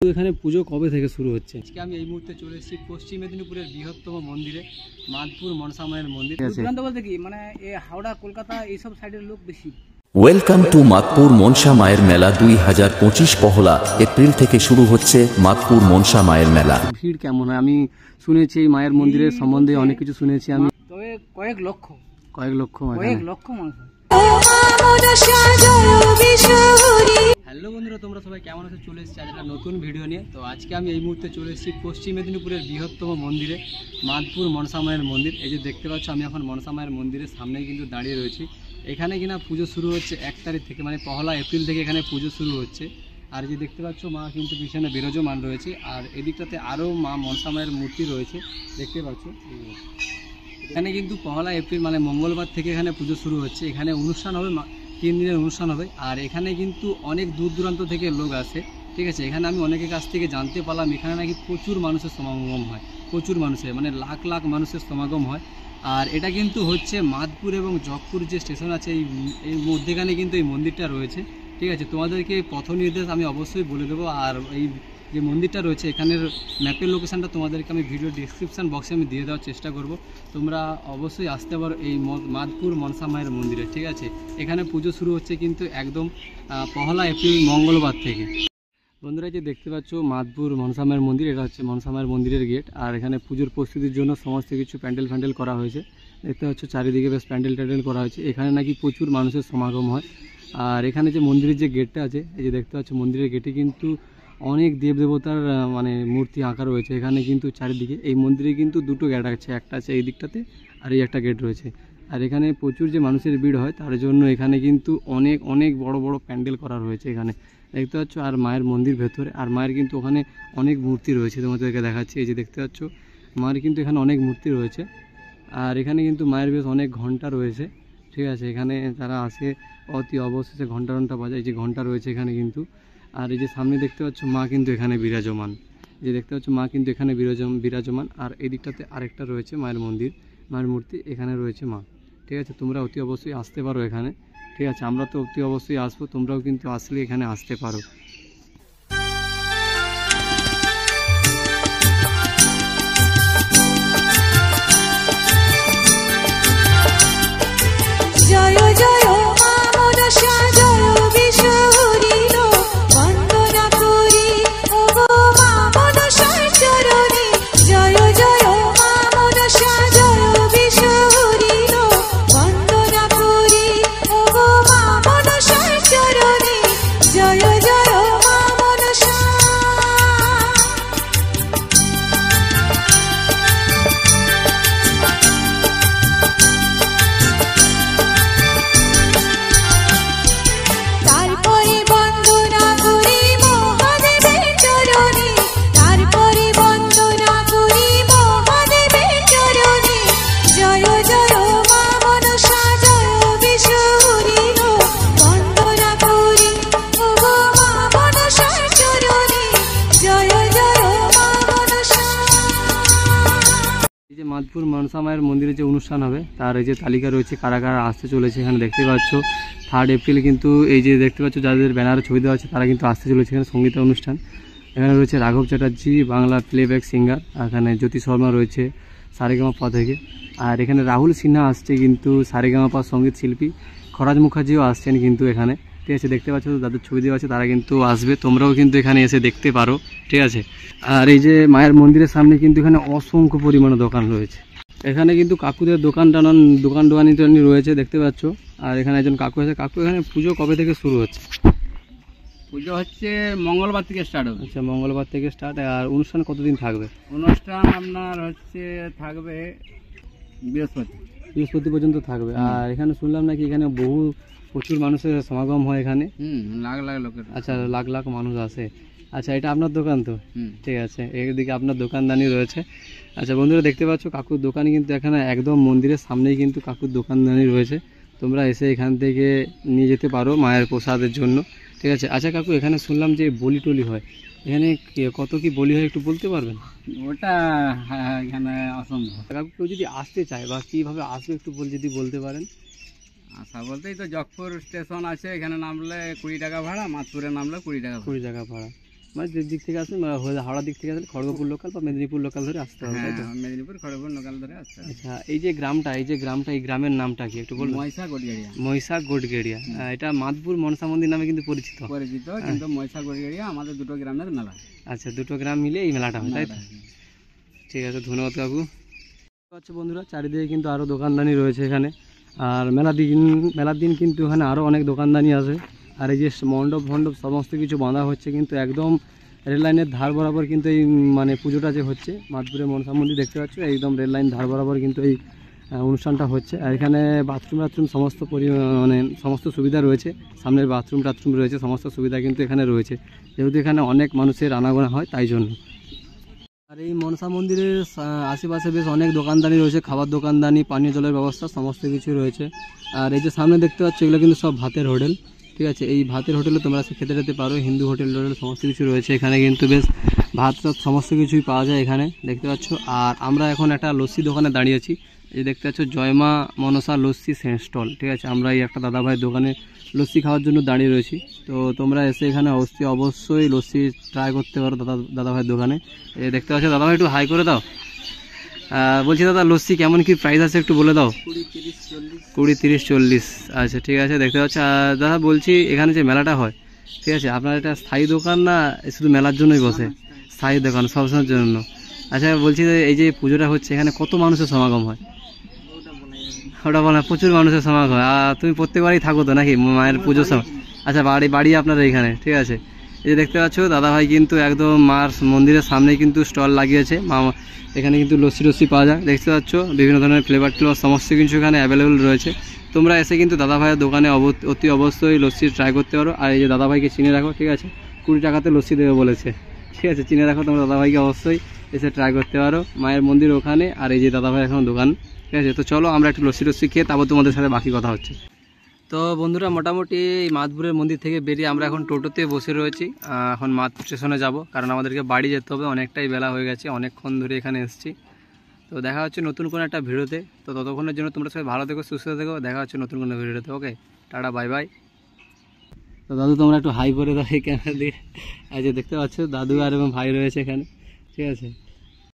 এখানে পুজো কবে থেকে শুরু হচ্ছে? আজকে আমি এই মুহূর্তে চলে এসেছি পশ্চিম মেদিনীপুরের বৃহত্তম মন্দিরে, মাদপুর মনসা মায়ের মন্দির। দূরান্ত বলতে কি মানে এই হাওড়া কলকাতা এইসব সাইডের লোক বেশি। ওয়েলকাম টু মাদপুর মনসা মায়ের মেলা 2025 পহলা এপ্রিল থেকে শুরু হচ্ছে মাদপুর মনসা মায়ের মেলা। ভিড় কেমন হয় আমি শুনেছি, এই মায়ের মন্দিরের সম্বন্ধে অনেক কিছু শুনেছি আমি, তবে কয়েক লক্ষ মানুষ। হ্যালো বন্ধুরা, তোমরা সবাই কেমন আছো? চলে এসেছি আজ একটা নতুন ভিডিও নিয়ে। তো আজকে আমি এই মুহূর্তে চলে এসেছি পশ্চিম মেদিনীপুরের বৃহত্তম মন্দিরে, মাদপুর মনসা মায়ের মন্দির। এই যে দেখতে পাচ্ছ, আমি এখন মনসা মায়ের মন্দিরের সামনেই কিন্তু দাঁড়িয়ে রয়েছি। এখানে কিনা পুজো শুরু হচ্ছে 1 তারিখ থেকে, মানে পহেলা এপ্রিল থেকে এখানে পুজো শুরু হচ্ছে। আর যে দেখতে পাচ্ছ, মা কিন্তু পিছনে বিরাজমান রয়েছে, আর এদিকটাতে আরও মা মনসা মায়ের মূর্তি রয়েছে দেখতে পাচ্ছ। এখানে কিন্তু পহেলা এপ্রিল মানে মঙ্গলবার থেকে এখানে পুজো শুরু হচ্ছে। এখানে অনুষ্ঠান হবে, 3 দিনের অনুষ্ঠান হবে। আর এখানে কিন্তু অনেক দূর দূরান্ত থেকে লোক আসে, ঠিক আছে। এখানে আমি অনেকের কাছ থেকে জানতে পারলাম এখানে নাকি প্রচুর মানুষের সমাগম হয়, প্রচুর মানুষের মানে লাখ লাখ মানুষের সমাগম হয়। আর এটা কিন্তু হচ্ছে মাদপুর এবং জগপুর যে স্টেশন আছে এই মধ্যেখানে কিন্তু এই মন্দিরটা রয়েছে, ঠিক আছে। তোমাদেরকে পথ নির্দেশ আমি অবশ্যই বলে দেবো। আর এই যে মন্দিরটা রয়েছে এখানের ম্যাপের লোকেশানটা তোমাদেরকে আমি ভিডিও ডিসক্রিপশান বক্সে আমি দিয়ে দেওয়ার চেষ্টা করব। তোমরা অবশ্যই আসতে পারো এই মাদপুর মনসা মায়ের মন্দিরে, ঠিক আছে। এখানে পুজো শুরু হচ্ছে কিন্তু একদম পহেলা এপ্রিল মঙ্গলবার থেকে। বন্ধুরা, যে দেখতে পাচ্ছ মাদপুর মনসা মায়ের মন্দির, এটা হচ্ছে মনসা মায়ের মন্দিরের গেট। আর এখানে পুজোর প্রস্তুতির জন্য সমস্ত কিছু প্যান্ডেল করা হয়েছে। দেখতে পাচ্ছ চারিদিকে বেশ প্যান্ডেল করা হয়েছে। এখানে নাকি প্রচুর মানুষের সমাগম হয়। আর এখানে যে মন্দিরের যে গেটটা আছে, এই যে দেখতে পাচ্ছ মন্দিরের গেটে কিন্তু অনেক দেবদেবতার মানে মূর্তি আঁকা রয়েছে। এখানে কিন্তু চারিদিকে এই মন্দিরে কিন্তু 2টো গেট আছে, একটা আছে এই দিকটাতে আর এই একটা গেট রয়েছে। আর এখানে প্রচুর যে মানুষের ভিড় হয় তার জন্য এখানে কিন্তু অনেক বড় বড় প্যান্ডেল করা রয়েছে এখানে দেখতে পাচ্ছ। আর মায়ের মন্দির ভেতরে, আর মায়ের কিন্তু ওখানে অনেক মূর্তি রয়েছে, তোমাদেরকে দেখাচ্ছি। এই যে দেখতে পাচ্ছ মায়ের কিন্তু এখানে অনেক মূর্তি রয়েছে। আর এখানে কিন্তু মায়ের বেশ অনেক ঘন্টা রয়েছে, ঠিক আছে। এখানে যারা আসে অতি অবশেষে ঘন্টা বাজায়, এই যে ঘন্টা রয়েছে এখানে কিন্তু। আর এই যে সামনে দেখতে পাচ্ছ মা কিন্তু এখানে বিরাজমান, যে দেখতে পাচ্ছ মা কিন্তু এখানে বিরাজমান। আর এই দিকটাতে আরেকটা রয়েছে মায়ের মন্দির, মায়ের মূর্তি, এখানে রয়েছে মা, ঠিক আছে। তোমরা অতি অবশ্যই আসতে পারো এখানে, ঠিক আছে। আমরা তো অতি অবশ্যই আসবো, তোমরাও কিন্তু আসলে এখানে আসতে পারো। মাদপুর মনসা মায়ের মন্দিরে যে অনুষ্ঠান হবে তার এই যে তালিকা রয়েছে, কারা কারা আসতে চলেছে এখানে দেখতে পাচ্ছ। 3 এপ্রিল কিন্তু এই যে দেখতে পাচ্ছ যাদের ব্যানারে ছবি দেওয়া আছে তারা কিন্তু আসতে চলেছে এখানে সঙ্গীত অনুষ্ঠান। এখানে রয়েছে রাঘব চ্যাটার্জি, বাংলা প্লেব্যাক সিঙ্গার। এখানে জ্যোতি শর্মা রয়েছে সারেগামাপা থেকে। আর এখানে রাহুল সিনহা আসছে কিন্তু সারেগামাপা সঙ্গীত শিল্পী। খরাজ মুখার্জিও আসছেন কিন্তু এখানে, ঠিক আছে। দেখতে পাচ্ছ যাদের ছবি দেওয়া আছে তারা কিন্তু আসবে, তোমরাও কিন্তু এখানে এসে দেখতে পারো, ঠিক আছে। আর এই যে মায়ের মন্দিরের সামনে কিন্তু এখানে অসংখ্য পরিমাণে দোকান রয়েছে। এখানে কিন্তু কাকুদের দোকান রয়েছে দেখতে পাচ্ছ। আর এখানে একজন কাকু আছে। কাকু, এখানে পুজো কবে থেকে শুরু হচ্ছে? পুজো হচ্ছে মঙ্গলবার থেকে স্টার্ট হবে। আচ্ছা, মঙ্গলবার থেকে স্টার্ট। আর অনুষ্ঠান কতদিন থাকবে? অনুষ্ঠান আপনার হচ্ছে থাকবে বৃহস্পতি পর্যন্ত থাকবে। আর এখানে শুনলাম নাকি এখানে প্রচুর মানুষের সমাগম হয় এখানে, লাখ লাখ লোকের। আচ্ছা, লাখ লাখ মানুষ আসে। আচ্ছা, এটা আপনার দোকান তো? ঠিক আছে, এদিকে আপনার দোকানদানি রয়েছে। আচ্ছা বন্ধুরা, দেখতে পাচ্ছ কাকুর দোকানে কিন্তু এখানে একদম মন্দিরের সামনেই কিন্তু কাকুর দোকানদানি রয়েছে। তোমরা এসে এখান থেকে নিয়ে যেতে পারো মায়ের প্রসাদের জন্য, ঠিক আছে। আচ্ছা কাকু, এখানে শুনলাম যে বলি টলি হয়, এখানে কত কি বলি হয় একটু বলতে পারবেন? ওটা এখানে অসম্ভব। কাকু, কেউ যদি আসতে চায় বা কীভাবে আসবে একটু যদি বলতে পারেন। আসা বলতেই তো জগপুর স্টেশন আছে, এখানে নামলে 20 টাকা ভাড়া, মাদপুরে নামলে 20 টাকা ভাড়া। মানে যে দিক থেকে আসেন হাওড়া দিক থেকে আসলে খড়গপুর লোকাল বা মেদিনীপুর লোকাল ধরে আসতে হবে, তাই তো? মেদিনীপুর খড়গপুর লোকাল ধরে আসতে হবে। আচ্ছা, এই যে গ্রামটা এই গ্রামের নামটা কি একটু বলুন? ময়সা গড়িয়াড়িয়া মহিষা গোটগেড়িয়া। এটা মাদপুর মনসা মন্দির নামে কিন্তু পরিচিত। কিন্তু ময়সা গড়িয়াড়িয়া আমাদের দুটো গ্রামের মেলা। আচ্ছা, দুটো গ্রাম মিলে এই মেলাটা হয়, তাই তো? ঠিক আছে, ধন্যবাদ কাকু। আচ্ছা বন্ধুরা, চারিদিকে কিন্তু আরও দোকানদানি রয়েছে এখানে। আর মেলার দিন কিন্তু এখানে আরও অনেক দোকানদানি আছে। আর এই যে মণ্ডপ সমস্ত কিছু বাঁধা হচ্ছে কিন্তু একদম রেল লাইনের ধার বরাবর কিন্তু এই মানে পুজোটা যে হচ্ছে মাদপুরের মনসা মন্দির দেখতে পাচ্ছ, একদম রেল লাইন ধার বরাবর কিন্তু এই অনুষ্ঠানটা হচ্ছে। আর এখানে বাথরুম মানে সমস্ত সুবিধা রয়েছে, সামনের বাথরুম টাথরুম রয়েছে, সমস্ত সুবিধা কিন্তু এখানে রয়েছে, যেহেতু এখানে অনেক মানুষের আনাগোনা হয় তাই জন্য। আর এই মনসা মন্দিরের আশেপাশে বেশ অনেক দোকানদানি রয়েছে, খাবার দোকানদানি, পানীয় জলের ব্যবস্থা সমস্ত কিছু রয়েছে। আর এই যে সামনে দেখতে পাচ্ছ এগুলো কিন্তু সব ভাতের হোটেল, ঠিক আছে? এই ভাতের হোটেলে তোমরা খেতে যেতে পারো, হিন্দু হোটেল সমস্ত কিছু রয়েছে এখানে, কিন্তু বেশ ভাত সমস্ত কিছুই পাওয়া যায় এখানে দেখতে পাচ্ছ। আর আমরা এখন একটা লস্যি দোকানে দাঁড়িয়েছি, এই দেখতে পাচ্ছ জয়মা মনসা লস্যি স্টল, ঠিক আছে? আমরা এই একটা দাদাভাইয়ের দোকানে লস্যি খাওয়ার জন্য দাঁড়িয়ে রয়েছি। তো তোমরা এসে এখানে অবশ্যই লস্যি ট্রাই করতে পারো দাদাভাইয়ের দোকানে। এই দেখতে পাচ্ছ, দাদাভাই একটু হাই করে দাও। বলছি দাদা, লস্যি কেমন কি প্রাইস আছে একটু বলে দাও। 20, 30, 40। আচ্ছা ঠিক আছে, দেখতে পাচ্ছ। দাদা বলছি, এখানে যে মেলাটা হয়, ঠিক আছে, আপনার এটা স্থায়ী দোকান না শুধু মেলার জন্যই বসে? স্থায়ী দোকান, সবসময়ের জন্য। আচ্ছা বলছি, এই যে পুজোটা হচ্ছে এখানে কত মানুষের সমাগম হয়? ওটা বলা, প্রচুর মানুষের সমাগম হয়। আর তুমি প্রত্যেকবারই থাকো তো নাকি মায়ের পুজোর সময়? আচ্ছা, বাড়ি আপনার এইখানে, ঠিক আছে? এই যে দেখতে পাচ্ছ দাদাভাই কিন্তু একদম মার মন্দিরের সামনেই কিন্তু স্টল লাগিয়েছে। এখানে কিন্তু লস্যি পাওয়া যায়, দেখতে পাচ্ছ বিভিন্ন ধরনের ফ্লেভার সমস্ত কিছু এখানে অ্যাভেলেবেল রয়েছে। তোমরা এসে কিন্তু দাদাভাইয়ের দোকানে অতি অবশ্যই লস্যি ট্রাই করতে পারো। আর এই যে দাদাভাইকে চিনে রাখো, ঠিক আছে? 20 টাকাতে লস্যি দেবে বলেছে, ঠিক আছে? চিনে রাখো তোমরা দাদাভাইকে, অবশ্যই এসে ট্রাই করতে পারো। মায়ের মন্দির ওখানে, আর এই যে দাদাভাই এখন দোকান, ঠিক আছে? তো চলো আমরা একটু লস্যি খেয়ে তারপর তোমাদের সাথে বাকি কথা হচ্ছে। তো বন্ধুরা, মোটামুটি এই মাদপুরের মন্দির থেকে বেরিয়ে আমরা এখন টোটোতে বসে রয়েছি। এখন মাদপুর স্টেশনে যাব, কারণ আমাদেরকে বাড়ি যেতে হবে, অনেকটাই বেলা হয়ে গেছে, অনেকক্ষণ ধরে এখানে এসেছি। তো দেখা হচ্ছে নতুন কোনো একটা ভিডিওতে। তো ততক্ষণের জন্য তোমরা সবাই ভালো থেকো, সুস্থ থেকো। দেখা হচ্ছে নতুন কোনো ভিডিওতে। ওকে, টাটা, বাই বাই। তো দাদু তোমরা একটু হাই করে দাও এই ক্যামেরা দিয়ে। এই যে দেখতে পাচ্ছ দাদু আর এবং ভাই রয়েছে এখানে, ঠিক আছে?